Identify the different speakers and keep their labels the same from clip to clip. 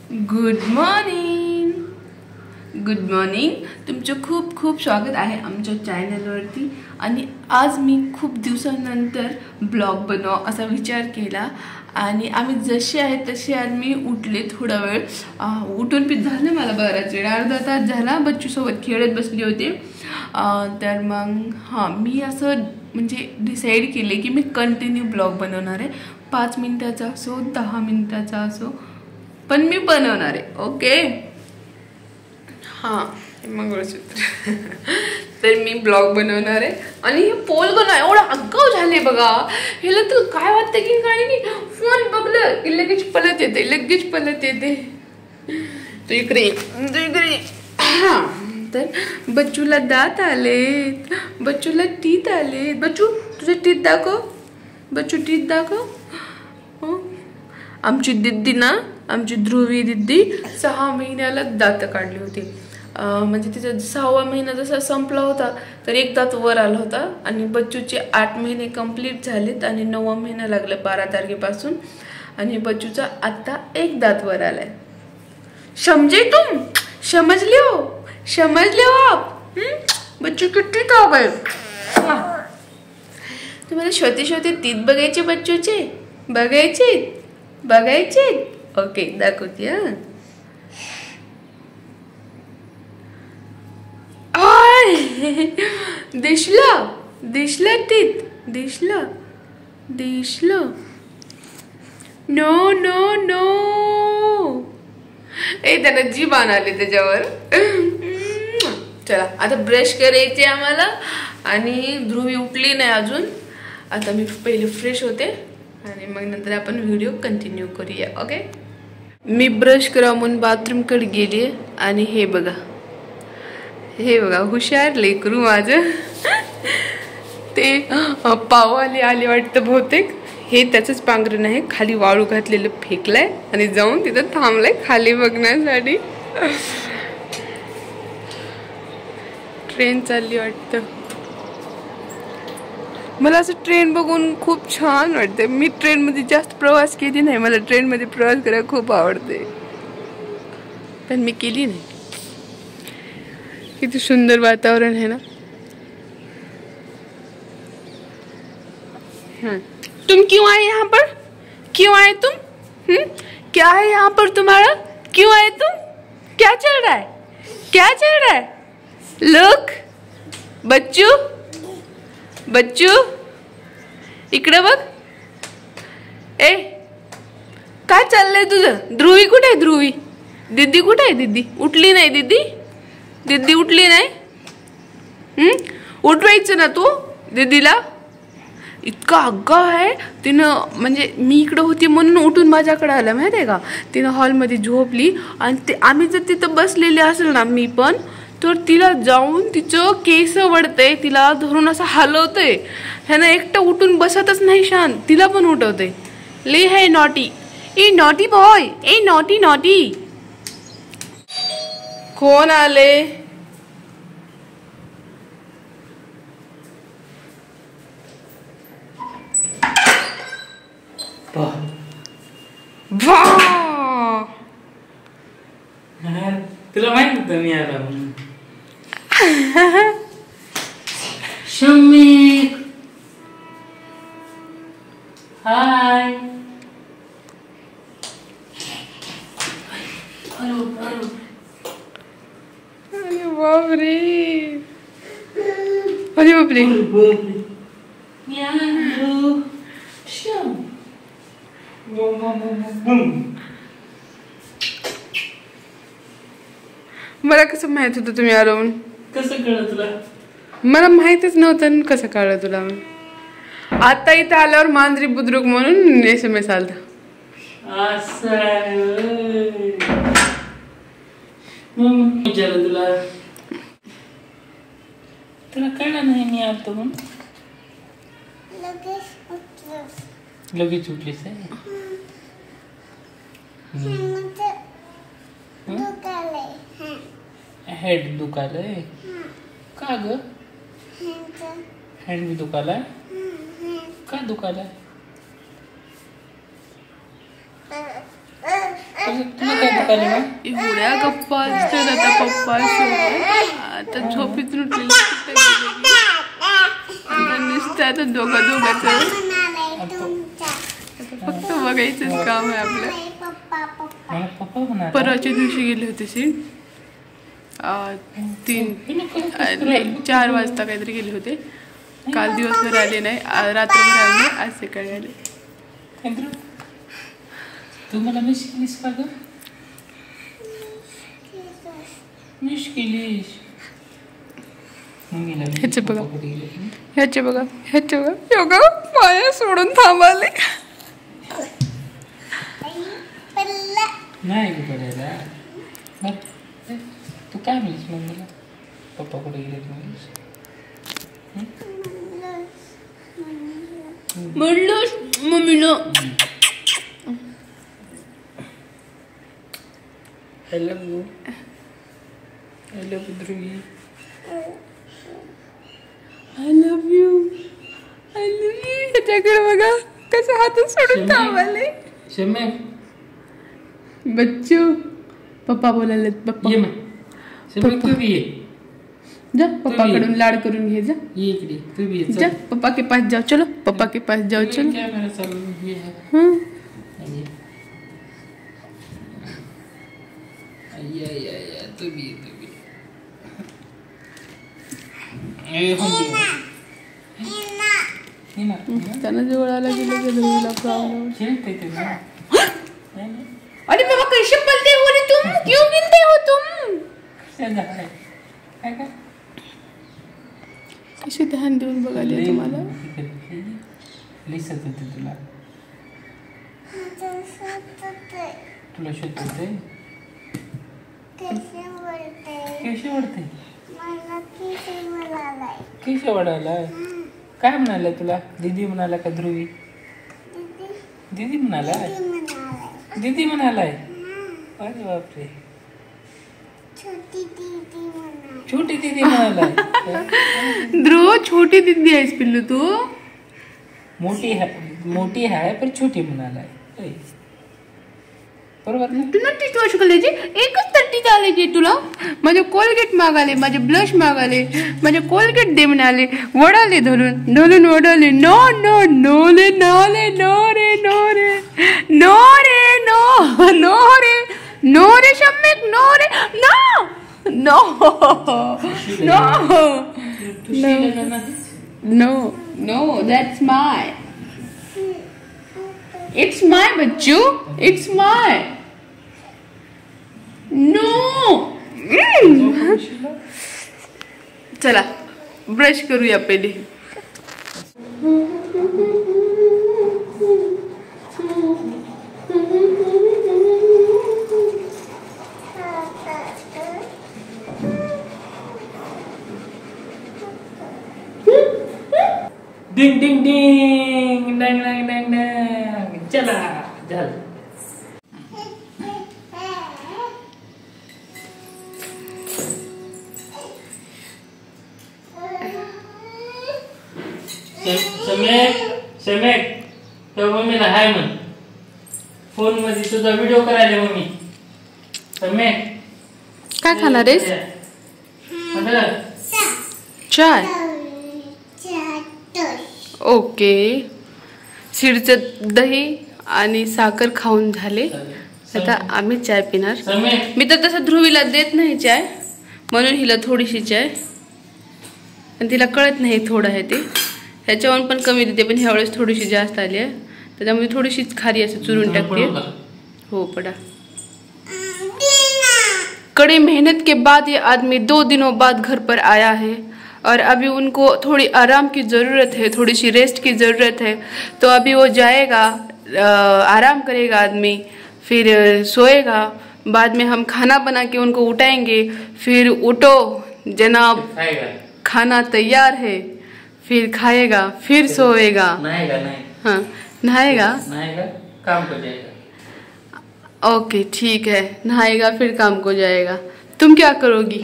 Speaker 1: Good morning. Good morning. तुमचं खूप खूप स्वागत आहे आमच्या चॅनलवरती. आणि आज मी खूप दिवसानंतर ब्लॉग बनवावा असा विचार केला. आणि आम्ही जसे आहे तसे आज मी उठले. थोडा वेळ उठून पी झालं मला बराच वेळ, अर्धा तास झाला. बच्चूसोबत खेळत बसले होते. तर मग मी असं म्हणजे डिसाईड केले की मी कंटिन्यू ब्लॉग बनवणार आहे. 5 मिनिटाचा असो 10 मिनिटाचा असो, पण मी बनवणार आहे. ओके. हां, मंगळसूत्र. तर मी ब्लॉग बनवणार आहे. आणि हे पोल पण एवढा आगाऊ झाले बघा. ह्याला तर काय वाटतं की काही नाही, फोन बघलं की लगेच पळत येते. तो इकडे. तर बच्चूला दात आलेत, बच्चूला टीथ आलेत. बच्चू तुझे टीथ दाखव. बच्चू टीथ दाखव. आमची दिद्दी ना, आमची ध्रुवी दिद्दी 6 महिन्याला दात काढली होती. म्हणजे तिचा 6वा महिना जसा संपला होता तर एक दात वर आला होता. आणि बच्चूचे 8 महिने कंप्लीट झालेत आणि 9वा महिना लागला 12 तारखेपासून. आणि बच्चूचा आता एक दात वर आलाय. समझे तुम? समझले हो आप? बच्चू किती ताप आहे. तुम्हाला छोटे तीत बघायचे बच्चूचे? बघायचे. ओके, दाखवते. दिसला टीत. दिसलं. नो. त्याला जीभ आणाली त्याच्यावर. चला आता ब्रश करायचे आम्हाला. आणि ध्रुवी उठली नाही अजून. आता मी पहिले फ्रेश होते आणि मग नंतर आपण व्हिडिओ कंटिन्यू करूया. ओके. मी ब्रश करा म्हणून बाथरूमकडे गेली आणि हे बघा हुशार लेकरू माझं. ते पाववाले आले वाटतं बहुतेक. हे त्याचंच पांघरण आहे. खाली वाळू घातलेलं फेकलंय आणि जाऊन तिथं थांबलंय खाली बघण्यासाठी. ट्रेन चालली वाटतं. मला असं ट्रेन बघून खूप छान वाटते. मी ट्रेनमध्ये जास्त प्रवास केली नाही. मला ट्रेनमध्ये प्रवास करायला खूप आवडते, पण मी केली नाही. किती सुंदर वातावरण है ना. तुम क्यों आए यहाँ पर? क्यों आए तुम? क्या है यहाँ पर तुम्हारा? क्यों आए तुम? क्या चल रहा है? लोग बच्चू इकडे बघ. काय चाललंय तुझं? ध्रुवी कुठे आहे? ध्रुवी. दिद्दी कुठे आहे? दिद्दी उठली नाही. दिद्दी उठली नाही. उठवायचं ना तू दिदीला. इतका आग्गा आहे तिनं. म्हणजे मी इकडं होती म्हणून उठून माझ्याकडे आलं, माहिती आहे का. तिनं हॉलमध्ये झोपली आणि ते आम्ही जर तिथं बसलेले असेल ना मी पण, तर तिला जाऊन तिचं केस वडतंय, तिला धरून असं हलवतंय. ह्यानं एकटं उठून बसतच नाही शांत. तिला पण उठवतंय. ले है नॉटी. ए नॉटी बॉय. ए नॉटी. कोण आले?
Speaker 2: तुला माहित होतं मी आला म्हणून. शम्मिक हाय.
Speaker 1: अरे बापरे. मला कसं माहित होतं तुम्ही आलो म्हणून?
Speaker 2: कसं कळलं तुला?
Speaker 1: मला माहितच नव्हतं. कसं कळलं तुला? आता इथं आल्यावर मांजरी बुद्रुक म्हणून SMS आलता.
Speaker 2: विचारलं तुला कळलं नाही मी आलतो म्हणून? लगेच उठलीस आहे. हेड दुखायलंय का ग? हँड भी दुखायलाय का? दुखायलाय तुला काय दुखायला मग?
Speaker 1: एवढ्या गप्पा असतात आता पप्पा आता झोपेतून उठलेली आता नुसतं आता दोघांचं फक्त बघायचंच काम आहे आपलं.
Speaker 2: मला पप्पा म्हणा.
Speaker 1: परवाच्या दिवशी गेले होते 4 वाजता काहीतरी गेले होते. काल दिवसभर आले नाही, रात्रभर आले नाही, आज सकाळी आले.
Speaker 2: तू मला मिस केलीस का ग? मिस केलीस.
Speaker 1: ह्याचे बघा योगा माया सोडून थांबाले.
Speaker 2: नाही ग पडायला. तू काय म्हणलीस मम्मीला? पप्पा कुठे गेले म्हणलीस?
Speaker 1: म्हणलोस मम्मीला.
Speaker 2: I love you Dhubri.
Speaker 1: I love you. ह्याच्याकडे बघा कसं हातून सोडून थांबाले.
Speaker 2: शम्या
Speaker 1: बच्चू पप्पा बोलायला पप्पा
Speaker 2: ये मग. शम्या तू भी ये.
Speaker 1: जा पप्पाकडून लाड करून घे. जा
Speaker 2: ये इकडे. तू भी ये.
Speaker 1: जा पप्पा के पास जाओ. चलो पप्पा के पास जाओ. चलो.
Speaker 2: क्या मेरा चालू ये है.
Speaker 1: हाँ
Speaker 2: या तू भी
Speaker 1: त्यांना जवळ आला गेलं ध्रुवीला प्रॉब्लेम.
Speaker 2: खेलते थे ना.
Speaker 1: अरे बाबा कैसे पलते हो रे तुम? क्यों गिरते हो तुम? कशी ध्यान देऊन बघाले तुम्हाला.
Speaker 2: तुला शोधते कैसे वाढते? कैसे वाढायला? काय म्हणाला तुला? दीदी म्हणाला का ध्रुवी? दीदी म्हणालाय. दीदी म्हणालाय. अरे बापरे. छोटी दीदी म्हणालाय.
Speaker 1: ध्रुव छोटी दीदी आहेस पिल्लू तू.
Speaker 2: मोठी है पर छोटी म्हणालाय. बरोबर ना?
Speaker 1: तुला 30 वर्ष कॉलेज एकच 30 आले तुला. माझे कोलगेट मागाले, माझे ब्लश मागाले, माझे कोलगेट दे म्हणाले. वडाले धरून वडाले. नो नो नोले नाले नो रे नो रे नो रे नो नो रे नो रे शम्मेक नो रे no no no no no that's my. It's my बच्चू. It's my. No. चला ब्रश करूया पहिले.
Speaker 2: डिंग डिंग डिंग डंग डंग डंग डंग. चला झालं. समेक तर मम्मीला हाय म्हण. फोन मध्ये तुझा व्हिडिओ करायला मम्मी. समेक
Speaker 1: काय खाणार आहेस? चाय. ओके. शिडचं दही आणि साखर खाऊन झाले. आता आम्ही चाय पिणार. मी तर तसं ध्रुवीला देत नाही चाय, म्हणून हिला थोडीशी चाय. आणि तिला कळत नाही थोडं आहे ते. ह्याच्यावर पण कमी देते, पण ह्यावेळेस थोडीशी जास्त आली आहे, त्याच्यामुळे थोडीशीच खारी असं चुरून टाकते. हो पड़ा. कड़ी मेहनत के बाद ये आदमी 2 दिनों बाद घर पर आया है और अभी उनको थोड़ी आराम की ज़रूरत है, थोड़ी सी रेस्ट की ज़रूरत है. तो अभी वो जाएगा, आराम करेगा आदमी, फिर सोएगा. बाद में हम खाना बना के उनको उठाएंगे. फिर उठो जनाब, खाना तैयार है. फिर खाएगा, फिर सोएगा.
Speaker 2: नहाएगा नहीं.
Speaker 1: हाँ नहाएगा,
Speaker 2: काम को जाएगा.
Speaker 1: ओके ठीक है. नहाएगा फिर काम को जाएगा. तुम क्या करोगी?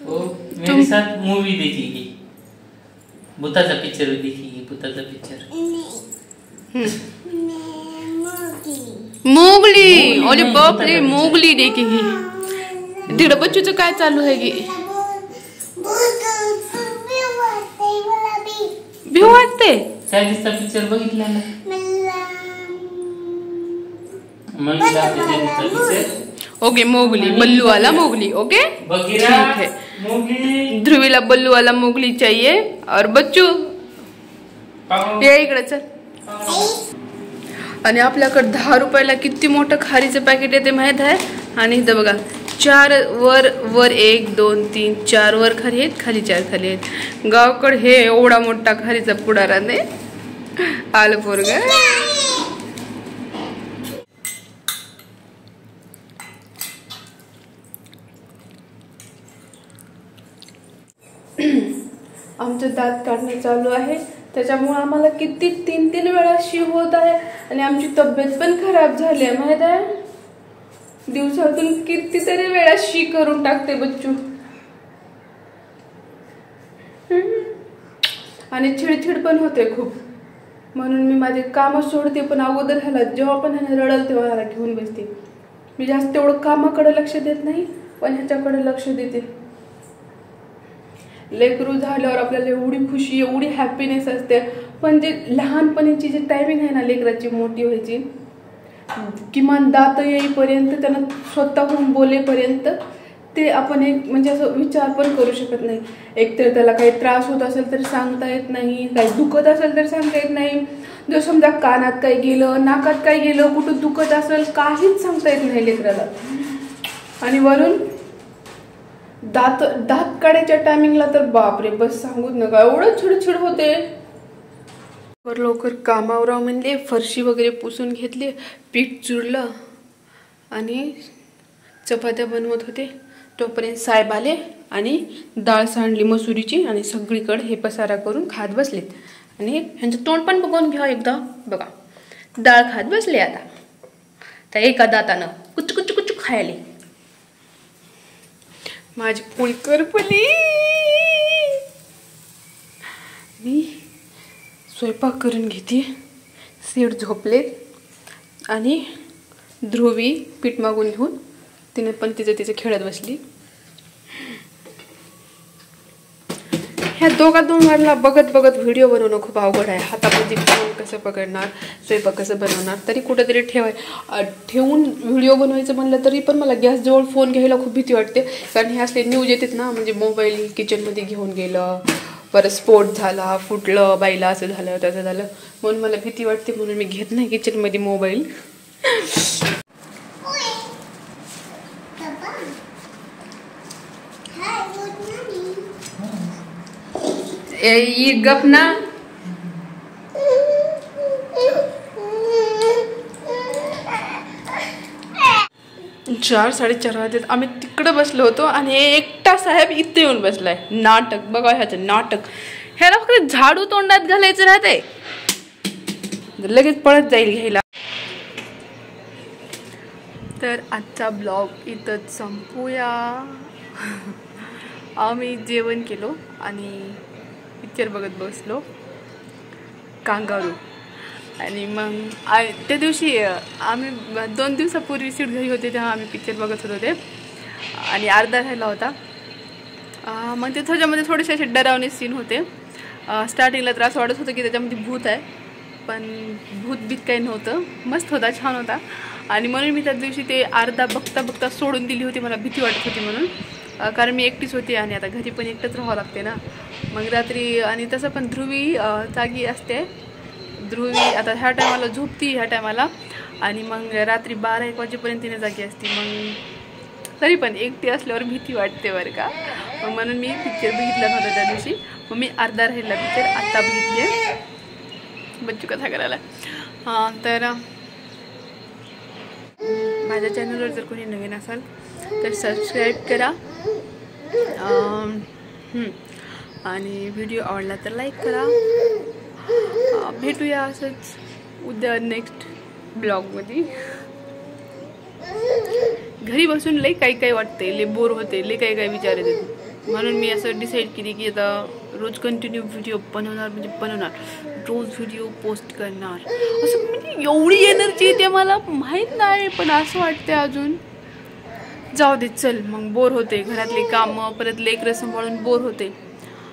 Speaker 2: वो मेरे साथ मूवी देखेगी. भूताचा पिक्चर देखेगी. भूताचा पिक्चर.
Speaker 1: मोगली, ओले बापरे मोगली दे की ही. तिकडे बच्चूचं काय चालू आहे की भिव वाटते.
Speaker 2: काय दिसता पिक्चर बघितला ना
Speaker 1: ओके मोगली बल्लू वाला मोगली. ओके ठीक है. ध्रुवीला बल्लू वाला मोगली चाहिए. और बच्चू या इकडे चल. आणि आपल्याकडे 10 रुपयाला किती मोठं खारीचं पॅकेट येते माहित आहे. आणि इथं बघा 4 वर 1 2 3 4 वर खारी आहेत, खाली 4 खाली आहेत. गावाकडे हे एवढा मोठा खारीचा पुडाराने आलं पोरग. आमचं दात काढणं चालू आहे, त्याच्यामुळे आम्हाला किती 3 वेळा शी होत आहे. आणि आमची तब्येत पण खराब झाली आहे माहित आहे. दिवसातून कितीतरी वेळा शी करून टाकते बच्चू. आणि चिडचिड पण होते खूप. म्हणून मी माझे काम सोडते, पण अगोदर ह्याला जेव्हा पण ह्याला रडल तेव्हा ह्याला घेऊन बसते. मी जास्त एवढं कामाकडे लक्ष देत नाही, पण ह्याच्याकडे लक्ष देते. लेकरू झाल्यावर आपल्याला एवढी खुशी एवढी हॅपीनेस असते. पण जे लहानपणीची जी टायमिंग आहे ना लेकराची मोठी व्हायची, किमान दात येईपर्यंत त्यांना स्वतःहून बोलेपर्यंत ते आपण एक म्हणजे असं विचार पण करू शकत नाही. एकतर त्याला काही त्रास होत असेल तर सांगता येत नाही, काही दुखत असेल तर सांगता येत नाही. जर समजा कानात काही गेलं, नाकात काही गेलं, कुठं दुखत असेल काहीच सांगता येत नाही लेकराला. आणि वरून दात काढायच्या टायमिंगला तर बापरे बस सांगूच नका, एवढं चिडचिड होते. लवकर कामावर म्हणले, फरशी वगैरे पुसून घेतली, पीठ चुरलं आणि चपात्या बनवत होते. तोपर्यंत साहेब आले आणि डाळ सांडली मसुरीची आणि सगळीकडे हे पसारा करून खात बसलेत. आणि ह्यांचं तोंड पण बघून घ्या एकदा. बघा डाळ खात बसले आता त्या एका दातानं कुच कुच कुच खायले. माझी पोळी करपली. मी स्वयंपाक करून घेते. सीड झोपलेत आणि ध्रुवी पीठ मागून घेऊन तिने पण तिचं खेळत बसली. ह्या दोघांना बघत व्हिडिओ बनवणं खूप अवघड आहे. हातामध्ये फोन कसं पकडणार, स्वयंपाक कसं बनवणार. तरी कुठेतरी ठेवून व्हिडिओ बनवायचं म्हणलं तरी पण मला गॅसजवळ फोन घ्यायला खूप भीती वाटते. कारण हे असले न्यूज येतात ना, म्हणजे मोबाईल किचनमध्ये घेऊन गेलं, परत स्फोट झाला, फुटलं, बाईला असं झालं तसं झालं, म्हणून मला भीती वाटते. म्हणून मी घेत नाही किचनमध्ये मोबाईल. गप ना. 4-4:30 वाजता आम्ही तिकडे बसलो होतो आणि एकटा साहेब इथे येऊन बसलाय. नाटक बघा ह्याचं नाटक. ह्याला फक्त झाडू तोंडात घालायचं राहते, लगेच पळत जाईल घ्यायला. तर आजचा ब्लॉग इथंच संपूया. आम्ही जेवण केलो आणि पिक्चर बघत बसलो कांगारू. आणि मग त्या दिवशी आम्ही 2 दिवसापूर्वी सीट घरी होते तेव्हा आम्ही पिक्चर बघत होते आणि अर्धा राहिला होता. मग ते त्याच्यामध्ये थोडेसे असे डरावणे सीन होते. स्टार्टिंगला त्रास वाटत होतं की त्याच्यामध्ये भूत आहे, पण भूत बीत काही नव्हतं. मस्त होता, छान होता. आणि म्हणून मी त्या दिवशी ते अर्धा बघता सोडून दिली होती. मला भीती वाटत होती म्हणून, कारण मी एकटीच होती आणि आता घरी पण एकटंच राहावं लागते ना. मग रात्री आणि तसं पण ध्रुवी जागी असते. ध्रुवी आता ह्या टायमाला झोपती ह्या टायमाला, आणि मग रात्री 12-1 वाजेपर्यंत तिने जागी असते. मग तरी पण एकटी असल्यावर भीती वाटते बरं का. मग म्हणून मी पिक्चर बघितला नव्हता त्या दिवशी. मग मी अर्धा राहिला पिक्चर आत्ता बघितले. बच्चू कथा करायला. तर माझ्या चॅनलवर जर कोणी नवीन असाल तर सबस्क्राईब करा आणि व्हिडिओ आवडला तर लाईक करा. भेटूया असंच उद्या नेक्स्ट ब्लॉगमध्ये. घरी बसून लई काही वाटते, लई बोर होते, लई काही विचार येते. म्हणून मी असं डिसाईड केली की आता रोज कंटिन्यू व्हिडिओ बनवणार म्हणजे बनवणार, रोज व्हिडिओ पोस्ट करणार. असं म्हणजे एवढी एनर्जी येते मला माहीत नाही, पण असं वाटते अजून जाऊ दे चल. मग बोर होते, घरातले कामं परत लेकरं सांभाळून बोर होते.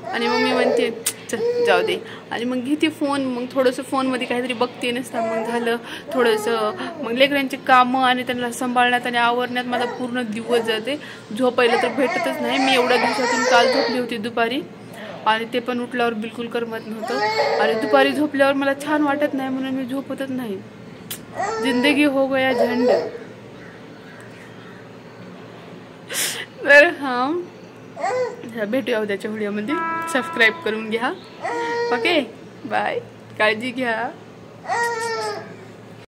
Speaker 1: आणि मग मी म्हणते चल जाऊ दे. आणि मग घेते फोन, मग थोडंसं फोनमध्ये काहीतरी बघते नसतं, मग झालं थोडंसं. मग लेकरांची कामं आणि त्यांना सांभाळण्यात आणि आवरण्यात माझा पूर्ण दिवस जाते. झोपायला तर भेटतच नाही. मी एवढ्या दिवसातून काल झोपली होती दुपारी, आणि ते पण उठल्यावर बिलकुल करमत नव्हतं. आणि दुपारी झोपल्यावर मला छान वाटत नाही म्हणून मी झोपतच नाही. जिंदगी हो गया झंड. तर हां, भेटूया उद्याच्या व्हिडिओमध्ये. सबस्क्राईब करून घ्या. ओके बाय, काळजी घ्या.